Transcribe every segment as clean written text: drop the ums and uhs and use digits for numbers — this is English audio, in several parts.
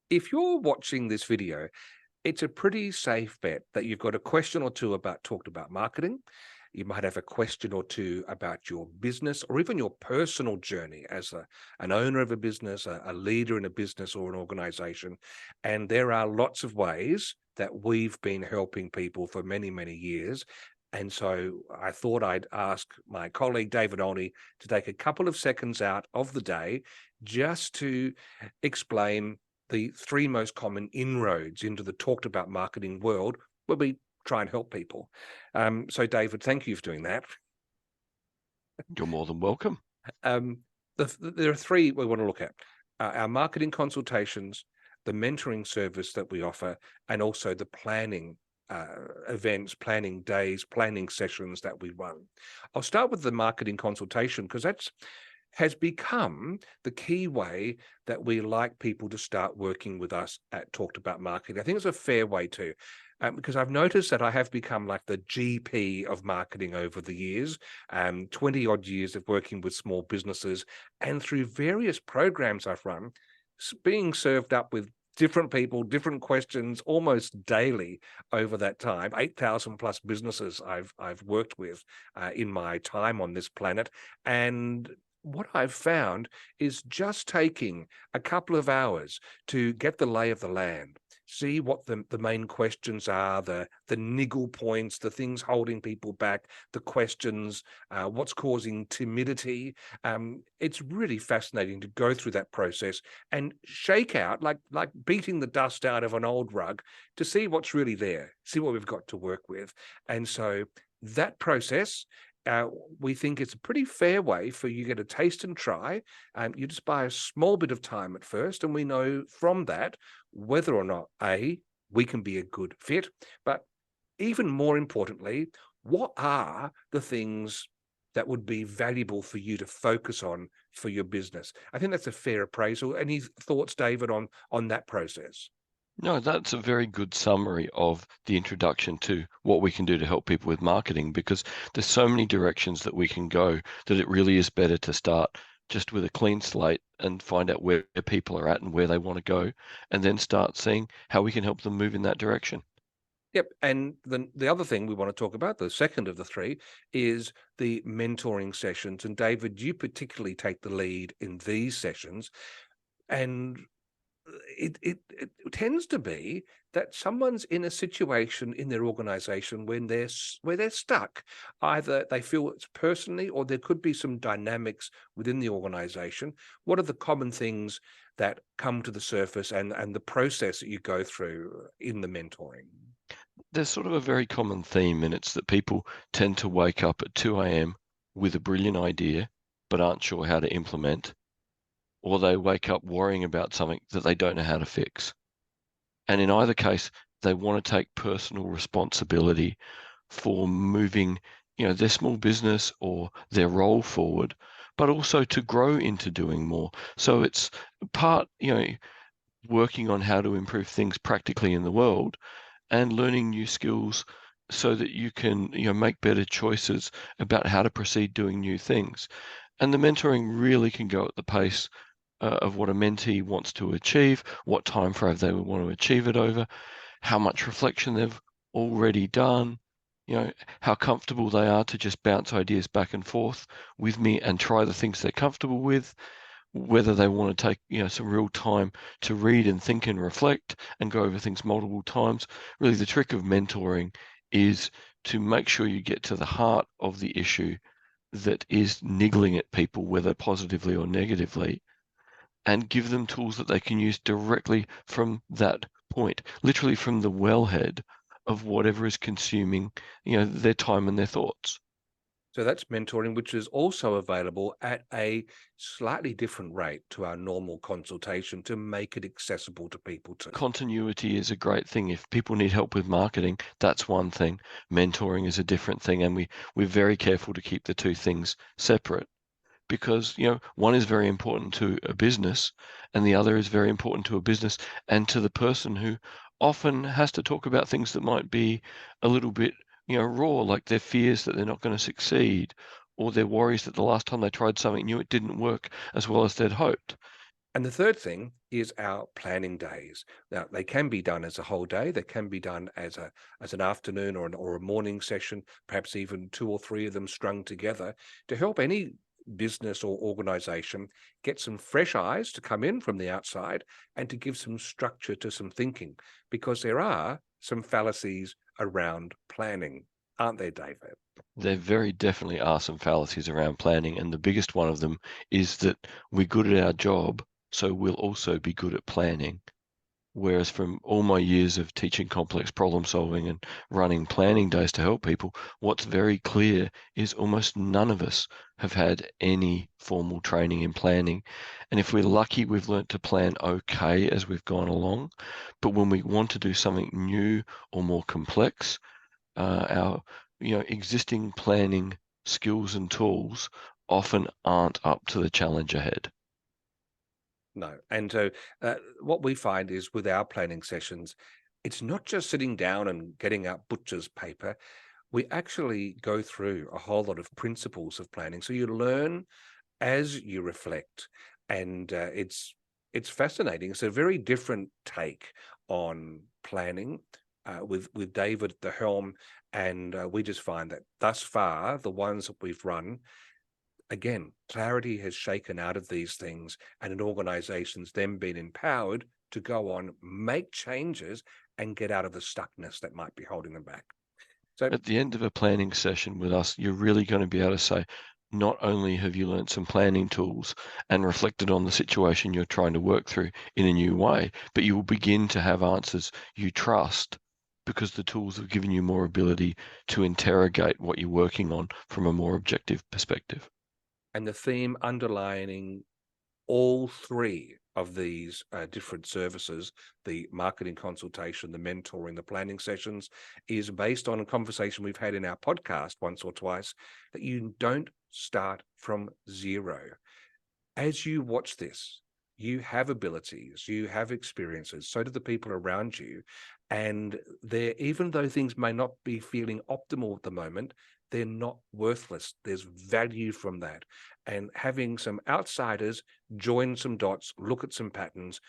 If you're watching this video, it's a pretty safe bet that you've got a question or two about talked about marketing. You might have a question or two about your business or even your personal journey as an owner of a business, a leader in a business or an organization. And there are lots of ways that we've been helping people for many, many years. And so I thought I'd ask my colleague David Olney to take a couple of seconds out of the day just to explain the three most common inroads into the talked about marketing world where we try and help people. So, David, thank you for doing that. You're more than welcome. Um, there are three we want to look at: our marketing consultations, the mentoring service that we offer, and also the planning events, planning days, planning sessions that we run. I'll start with the marketing consultation because that's has become the key way that we like people to start working with us at Talked About Marketing. I think it's a fair way to, because I've noticed that I have become like the GP of marketing over the years, 20 odd years of working with small businesses and through various programs I've run, being served up with different people, different questions almost daily over that time. 8,000 plus businesses I've worked with in my time on this planet, and what I've found is just taking a couple of hours to get the lay of the land, see what the main questions are, the niggle points, the things holding people back, the questions, what's causing timidity. It's really fascinating to go through that process and shake out, like beating the dust out of an old rug, to see what's really there, see what we've got to work with. And so that process, uh, we think it's a pretty fair way for you to get a taste and try. You just buy a small bit of time at first, and we know from that whether or not we can be a good fit, but even more importantly, what are the things that would be valuable for you to focus on for your business? I think that's a fair appraisal. Any thoughts, David, on that process? No, that's a very good summary of the introduction to what we can do to help people with marketing because there's so many directions that we can go that it really is better to start just with a clean slate and find out where people are at and where they want to go, and then start seeing how we can help them move in that direction. Yep. And the other thing we want to talk about, the second of the three, is the mentoring sessions. And David, you particularly take the lead in these sessions. And it tends to be that someone's in a situation in their organization when where they're stuck. Either they feel it's personally, or there could be some dynamics within the organization. What are the common things that come to the surface, and the process that you go through in the mentoring? There's sort of a very common theme, and it's that people tend to wake up at 2 a.m. with a brilliant idea, but aren't sure how to implement, or they wake up worrying about something that they don't know how to fix. And in either case, they want to take personal responsibility for moving, their small business or their role forward, but also to grow into doing more. So it's part, working on how to improve things practically in the world and learning new skills so that you can, make better choices about how to proceed doing new things. And the mentoring really can go at the pace of what a mentee wants to achieve, what time frame they would want to achieve it over, how much reflection they've already done, how comfortable they are to just bounce ideas back and forth with me and try the things they're comfortable with, whether they want to take, some real time to read and think and reflect and go over things multiple times. Really, the trick of mentoring is to make sure you get to the heart of the issue that is niggling at people, whether positively or negatively, and give them tools that they can use directly from that point, literally from the wellhead of whatever is consuming, their time and their thoughts. So that's mentoring, which is also available at a slightly different rate to our normal consultation to make it accessible to people too. Continuity is a great thing. If people need help with marketing, that's one thing. Mentoring is a different thing, and we're very careful to keep the two things separate because, one is very important to a business and the other is very important to a business and to the person who often has to talk about things that might be a little bit, raw, like their fears that they're not going to succeed or their worries that the last time they tried something new, it didn't work as well as they'd hoped. And the third thing is our planning days. Now, they can be done as a whole day. They can be done as an afternoon or a morning session, perhaps even two or three of them strung together to help any business or organization get some fresh eyes to come in from the outside and to give some structure to some thinking, because there are some fallacies around planning, aren't there, David? There very definitely are some fallacies around planning, and the biggest one of them is that we're good at our job, so we'll also be good at planning. Whereas from all my years of teaching complex problem solving and running planning days to help people, what's very clear is almost none of us have had any formal training in planning. And if we're lucky, we've learnt to plan okay as we've gone along. But when we want to do something new or more complex, our existing planning skills and tools often aren't up to the challenge ahead. No. And so what we find is with our planning sessions, it's not just sitting down and getting out butcher's paper. We actually go through a whole lot of principles of planning. So you learn as you reflect, and it's fascinating. It's a very different take on planning with David at the helm, and we just find that thus far the ones that we've run, again, clarity has shaken out of these things, and an organization's then been empowered to go on, make changes, and get out of the stuckness that might be holding them back. So, At the end of a planning session with us, you're really going to be able to say, not only have you learned some planning tools and reflected on the situation you're trying to work through in a new way, but you will begin to have answers you trust because the tools have given you more ability to interrogate what you're working on from a more objective perspective. and the theme underlining all three of these different services, the marketing consultation, the mentoring, the planning sessions, is based on a conversation we've had in our podcast once or twice, that you don't start from zero. As you watch this, you have abilities, you have experiences, so do the people around you. And they're, even though things may not be feeling optimal at the moment, they're not worthless. There's value from that. And having some outsiders join some dots, look at some patterns,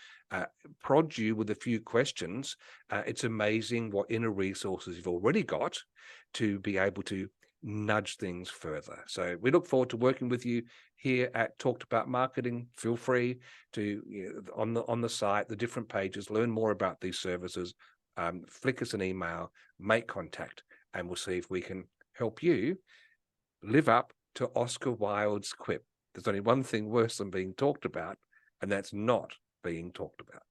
prod you with a few questions, it's amazing what inner resources you've already got to be able to nudge things further. So we look forward to working with you here at Talked About Marketing. Feel free to, on the site, the different pages, learn more about these services. Flick us an email, make contact, and we'll see if we can help you live up to Oscar Wilde's quip. There's only one thing worse than being talked about, and that's not being talked about.